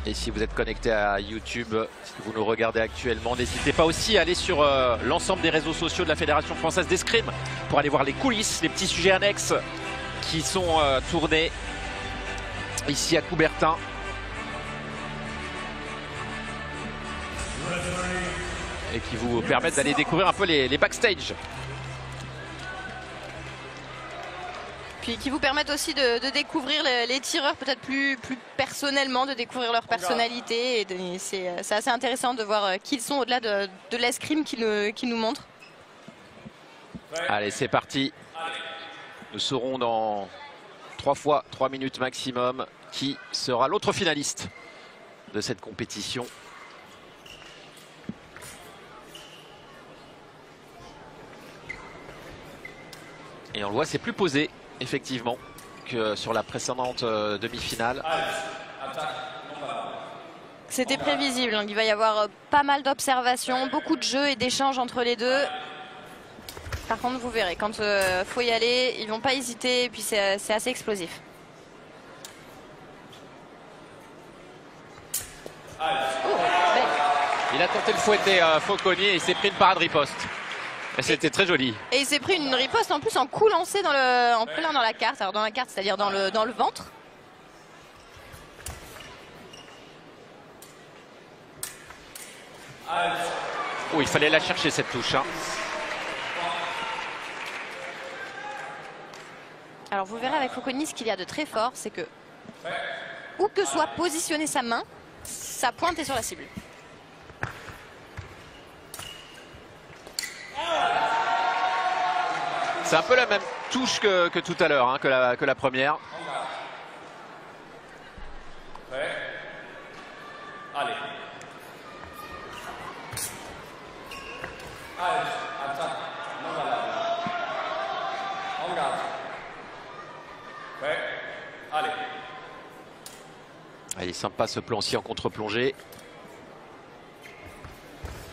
Et si vous êtes connecté à YouTube, si vous nous regardez actuellement, n'hésitez pas aussi à aller sur l'ensemble des réseaux sociaux de la Fédération Française d'Escrime pour aller voir les coulisses, les petits sujets annexes qui sont tournés ici à Coubertin. Et qui vous permettent d'aller découvrir un peu les backstage. Puis qui vous permettent aussi de découvrir les tireurs peut-être plus personnellement, de découvrir leur personnalité. Et c'est assez intéressant de voir qui ils sont au-delà de l'escrime qui nous montrent. Allez, c'est parti. Nous saurons dans 3 fois 3 minutes maximum qui sera l'autre finaliste de cette compétition. Et on le voit, c'est plus posé, effectivement, que sur la précédente demi-finale. C'était prévisible, hein. Il va y avoir pas mal d'observations, beaucoup de jeux et d'échanges entre les deux. Par contre, vous verrez, quand il faut y aller, ils vont pas hésiter et puis c'est assez explosif. Il a tenté le fouetté Fauconnier et il s'est pris une parade riposte. C'était très joli. Et il s'est pris une riposte en plus en coup lancé en plein dans la carte. Alors dans la carte, c'est-à-dire dans le ventre. Oh, il fallait la chercher cette touche. Hein. Alors vous verrez avec Fauconnier, ce qu'il y a de très fort, c'est que où que soit positionnée sa main, sa pointe est sur la cible. C'est un peu la même touche que tout à l'heure, hein, que la première. Allez. Allez, attaque. Non valable. En garde. Ouais. Allez. Il est sympa ce plan-ci en contre-plongée.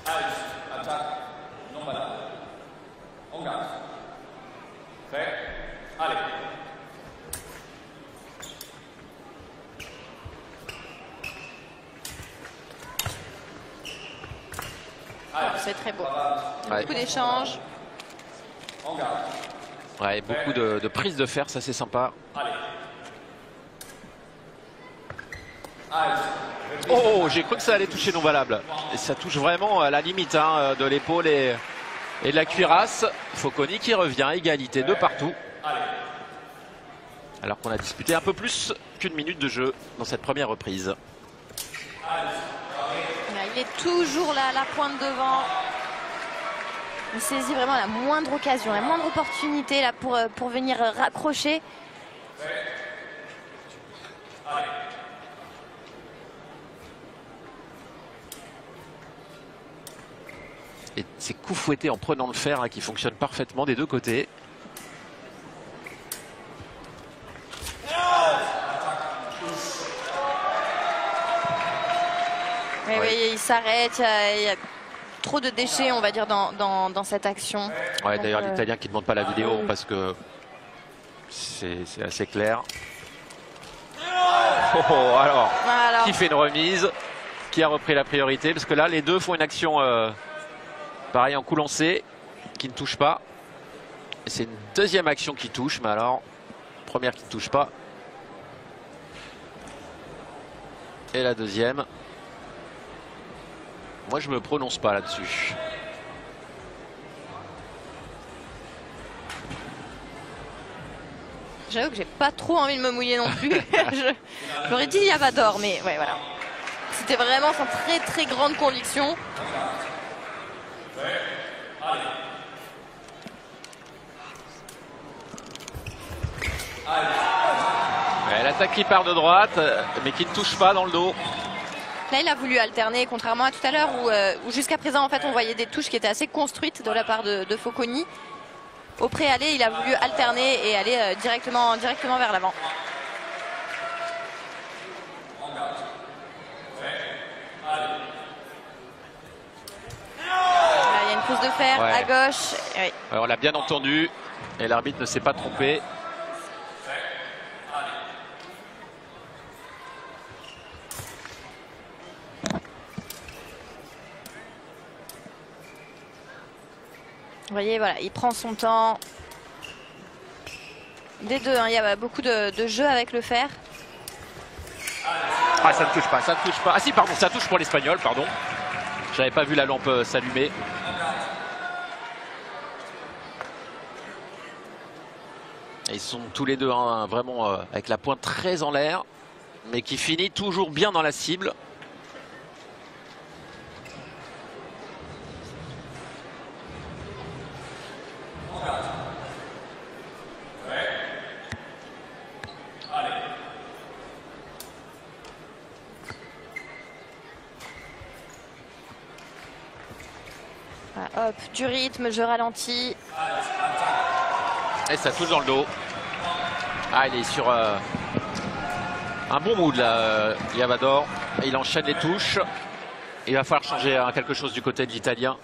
Allez, attaque. Non valable. En garde. Prêt. Allez. C'est très beau. Ouais. Beaucoup d'échanges. En garde. Ouais, beaucoup de prise de fer, ça c'est sympa. Allez. Allez. Oh, j'ai cru que ça allait toucher non valable. Et ça touche vraiment à la limite hein, de l'épaule et de la cuirasse. Fauconnier qui revient, égalité de partout. Alors qu'on a disputé un peu plus qu'une minute de jeu dans cette première reprise. Il est toujours là, la pointe devant. Il saisit vraiment la moindre occasion, la moindre opportunité là, pour venir raccrocher. Et ces coups fouettés en prenant le fer hein, qui fonctionnent parfaitement des deux côtés. Oui, oui, il s'arrête, il y a trop de déchets, on va dire, dans cette action. Ouais, d'ailleurs, l'Italien qui ne demande pas la vidéo parce que c'est assez clair. Oh, alors, qui fait une remise, qui a repris la priorité, parce que là, les deux font une action pareil en coup lancé, qui ne touche pas. C'est une deuxième action qui touche, mais alors, première qui ne touche pas. Et la deuxième. Moi, je me prononce pas là-dessus. J'avoue que j'ai pas trop envie de me mouiller non plus. J'aurais dit Yavador, mais ouais, voilà. C'était vraiment sans très très grande conviction. L'attaque qui part de droite, mais qui ne touche pas dans le dos. Là, il a voulu alterner, contrairement à tout à l'heure où jusqu'à présent, en fait, on voyait des touches qui étaient assez construites de la part de Fauconnier. Au pré-aller, il a voulu alterner et aller directement vers l'avant. Il y a une prise de fer à gauche. Oui. Alors, on l'a bien entendu et l'arbitre ne s'est pas trompé. voyez, voilà, il prend son temps. Des deux, hein, il y a beaucoup de jeux avec le fer. Ah, ça ne touche pas, ça ne touche pas. Ah si, pardon, ça touche pour l'Espagnol, pardon. J'avais pas vu la lampe s'allumer. Ils sont tous les deux hein, vraiment avec la pointe très en l'air, mais qui finit toujours bien dans la cible. Voilà, hop, du rythme, je ralentis. Et ça touche dans le dos. Ah, il est sur un bon mood là, Llavador. Il enchaîne les touches. Il va falloir changer quelque chose du côté de l'Italien.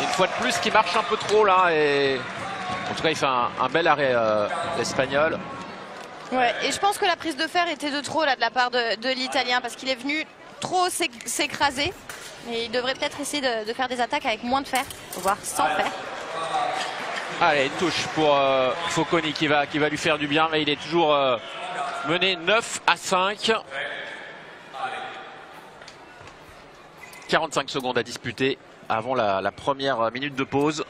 Une fois de plus qui marche un peu trop là. Et en tout cas, il fait un bel arrêt l'Espagnol. Ouais, et je pense que la prise de fer était de trop là de la part de l'Italien parce qu'il est venu trop s'écraser. Et il devrait peut-être essayer de faire des attaques avec moins de fer, voire sans fer. Allez, une touche pour Focconi qui va lui faire du bien, mais il est toujours mené 9-5. 45 secondes à disputer avant la première minute de pause.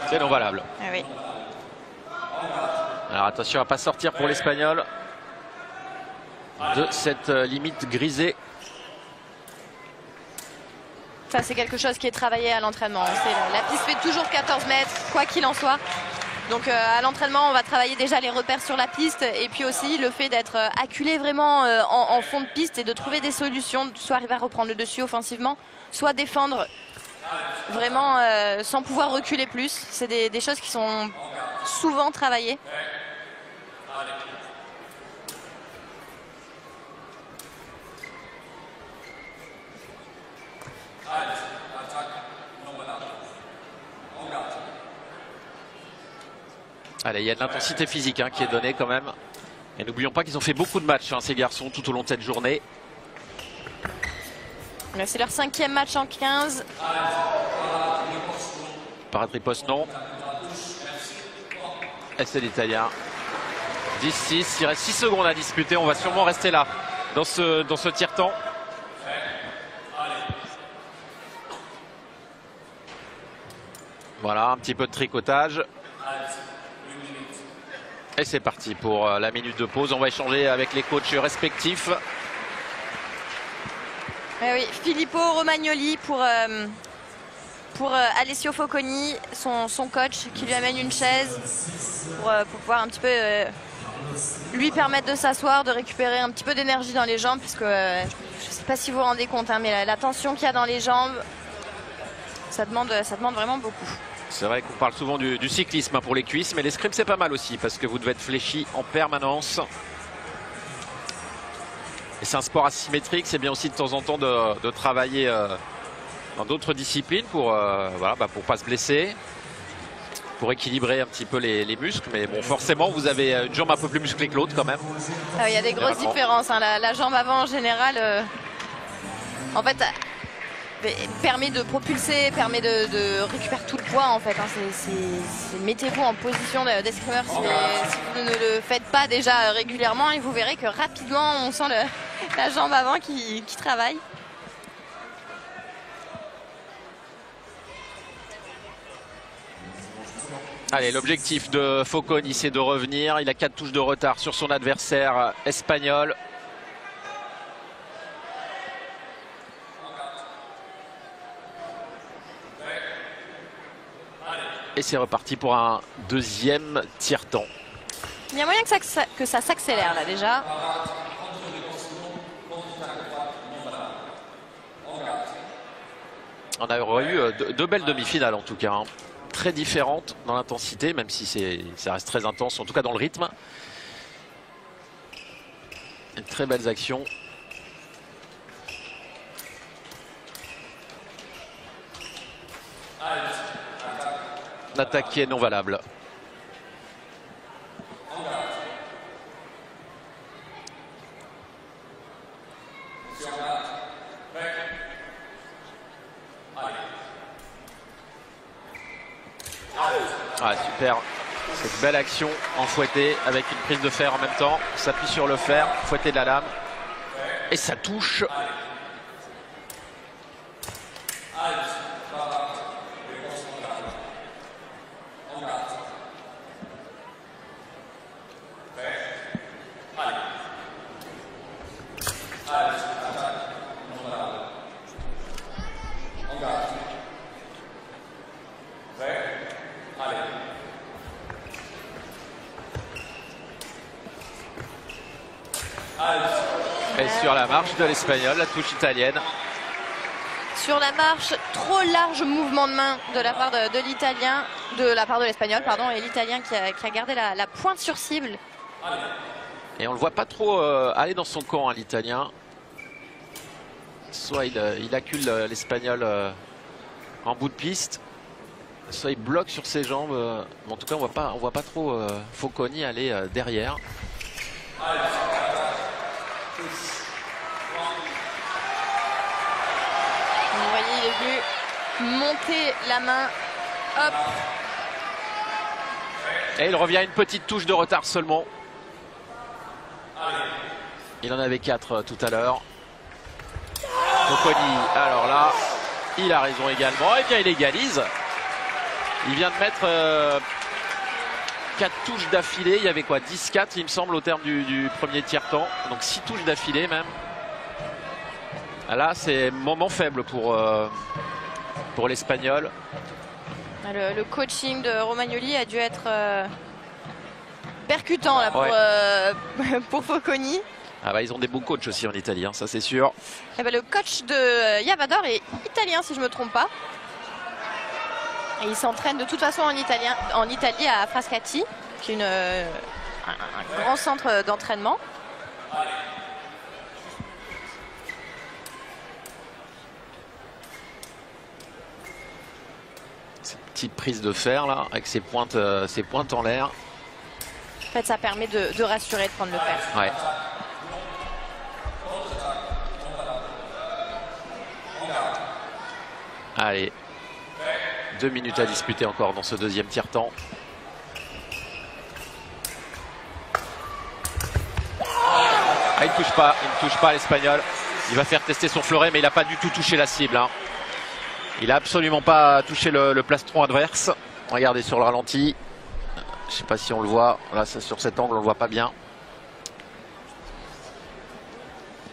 C'est non valable. Ah oui. Alors attention à ne pas sortir pour l'Espagnol de cette limite grisée. Ça c'est quelque chose qui est travaillé à l'entraînement. La piste fait toujours 14 mètres, quoi qu'il en soit. Donc à l'entraînement, on va travailler déjà les repères sur la piste et puis aussi le fait d'être acculé vraiment en fond de piste et de trouver des solutions, soit arriver à reprendre le dessus offensivement, soit défendre vraiment sans pouvoir reculer plus. C'est des choses qui sont souvent travaillées. Allez, il y a de l'intensité physique hein, qui est donnée quand même. Et n'oublions pas qu'ils ont fait beaucoup de matchs, hein, ces garçons, tout au long de cette journée. C'est leur 5e match en 15. Paratripos, non. Et c'est l'Italien. 10-6, il reste 6 secondes à disputer. On va sûrement rester là, dans ce tiers-temps. Voilà, un petit peu de tricotage. Et c'est parti pour la minute de pause. On va échanger avec les coachs respectifs. Oui, Filippo Romagnoli pour Alessio Focconi, son coach, qui lui amène une chaise pour pouvoir un petit peu lui permettre de s'asseoir, de récupérer un petit peu d'énergie dans les jambes, puisque je ne sais pas si vous vous rendez compte, hein, mais la tension qu'il y a dans les jambes, ça demande vraiment beaucoup. C'est vrai qu'on parle souvent du cyclisme pour les cuisses, mais l'escrime c'est pas mal aussi, parce que vous devez être fléchi en permanence. Et c'est un sport asymétrique, c'est bien aussi de temps en temps de travailler dans d'autres disciplines pour pour pas se blesser, pour équilibrer un petit peu les muscles. Mais bon, forcément, vous avez une jambe un peu plus musclée que l'autre quand même. Il y a des grosses différences. Hein. La jambe avant, en général, en fait, permet de propulser, permet de récupérer tout le poids en fait. Hein. Mettez-vous en position d'escrimeur si vous ne le faites pas déjà régulièrement et vous verrez que rapidement on sent la jambe avant qui travaille. Allez, l'objectif de Focconi, c'est de revenir. Il a 4 touches de retard sur son adversaire espagnol. Et c'est reparti pour un deuxième tiers-temps. Il y a moyen que ça s'accélère là déjà. On a eu deux belles demi-finales en tout cas. Hein. Très différentes dans l'intensité, même si ça reste très intense, en tout cas dans le rythme. Une très belles actions. L'attaque qui est non valable. Ah, super. Cette belle action en fouetté avec une prise de fer en même temps. S'appuie sur le fer, fouetté de la lame. Et ça touche. Et sur la marche de l'Espagnol, la touche italienne. Sur la marche, trop large mouvement de main de la part de l'Italien, de la part de l'Espagnol, pardon, et l'Italien qui a gardé la pointe sur cible. Et on le voit pas trop aller dans son camp, hein, l'Italien. Soit il accule l'Espagnol en bout de piste, soit il bloque sur ses jambes. Mais en tout cas, on voit pas trop Focconi aller derrière. Vous voyez, il est venu monter la main. Hop. Et il revient à une petite touche de retard seulement. Il en avait 4 tout à l'heure. Focconi, alors là, il a raison également. Et bien il égalise. Il vient de mettre 4 touches d'affilée. Il y avait quoi, 10-4 il me semble au terme du premier tiers-temps. Donc 6 touches d'affilée même. Là c'est moment faible pour l'Espagnol. Le coaching de Romagnoli a dû être percutant là, pour Focconi. Ah bah, ils ont des beaux coachs aussi en Italie, hein, ça c'est sûr. Et bah, le coach de Yavador est italien si je ne me trompe pas. Et il s'entraîne de toute façon en Italie à Frascati, qui est un grand centre d'entraînement. Cette petite prise de fer là, avec ses pointes en l'air. En fait, ça permet de rassurer, de prendre le fer. Ouais. Allez, 2 minutes à disputer encore dans ce deuxième tiers-temps. Ah, il ne touche pas l'Espagnol. Il va faire tester son fleuret, mais il n'a pas du tout touché la cible, hein. Il n'a absolument pas touché le plastron adverse. Regardez sur le ralenti. Je ne sais pas si on le voit. Là, sur cet angle, on ne le voit pas bien.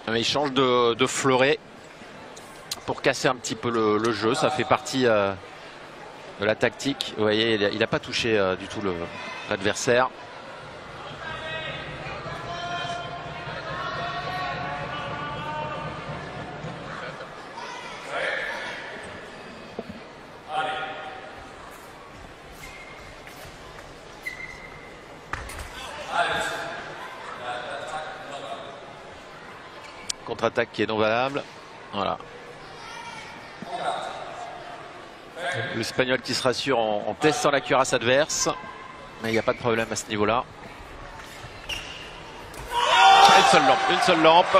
Mais il change de fleuret pour casser un petit peu le jeu. Ça fait partie de la tactique. Vous voyez, il n'a pas touché du tout l'adversaire. Contre-attaque qui est non valable. Voilà. L'Espagnol qui se rassure en testant la cuirasse adverse. Mais il n'y a pas de problème à ce niveau-là. Une seule lampe.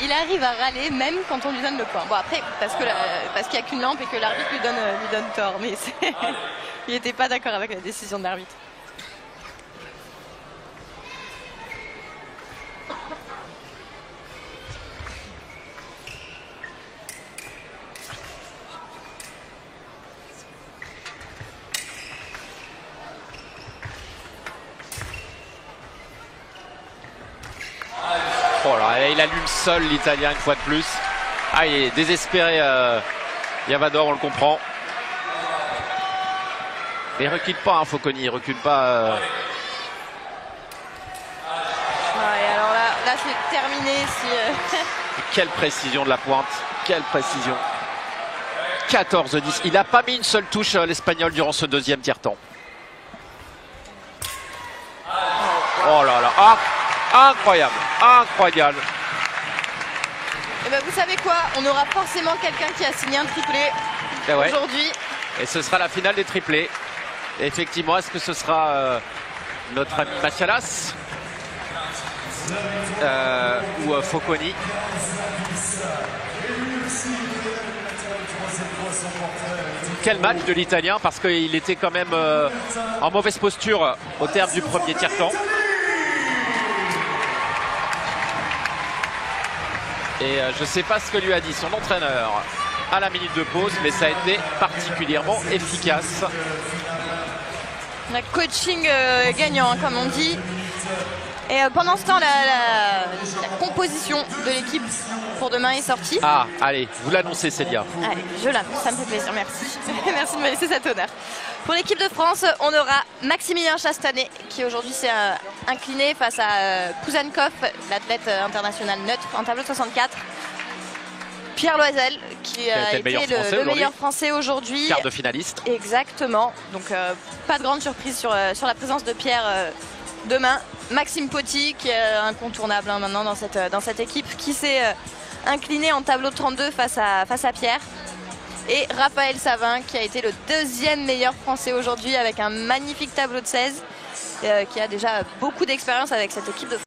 Il arrive à râler même quand on lui donne le point. Bon après, parce qu'il n'y a qu'une lampe et que l'arbitre lui donne tort. Mais il n'était pas d'accord avec la décision de l'arbitre. Oh là, il allume seul l'Italien une fois de plus. Ah, il est désespéré. Yavador, on le comprend. Mais il recule pas, hein, Focconi, il recule pas. Ouais, alors là c'est terminé. Quelle précision de la pointe. Quelle précision. 14-10. Il n'a pas mis une seule touche l'Espagnol durant ce deuxième tiers-temps. Oh là là. Ah, incroyable. Incroyable. Et ben vous savez quoi, on aura forcément quelqu'un qui a signé un triplé aujourd'hui. Et ce sera la finale des triplés. Et effectivement, est-ce que ce sera notre ami Macialas ou Focconi? Quel match de l'Italien, parce qu'il était quand même en mauvaise posture au terme du premier tiers-temps. Et je ne sais pas ce que lui a dit son entraîneur à la minute de pause, mais ça a été particulièrement efficace. Le coaching gagnant, comme on dit. Et pendant ce temps, la composition de l'équipe pour demain est sortie. Ah, allez, vous l'annoncez, Célia. Allez, je l'annonce, ça me fait plaisir, merci. Merci de me laisser cet honneur. Pour l'équipe de France, on aura Maximilien Chastanet qui aujourd'hui s'est incliné face à Pouzankov, l'athlète international neutre en tableau 64. Pierre Loisel qui a été le meilleur français aujourd'hui. Quart de finaliste. Exactement. Donc pas de grande surprise sur la présence de Pierre demain. Maxime Poty qui est incontournable maintenant dans cette équipe, qui s'est incliné en tableau 32 face à Pierre. Et Raphaël Savin qui a été le deuxième meilleur français aujourd'hui avec un magnifique tableau de 16, qui a déjà beaucoup d'expérience avec cette équipe de France.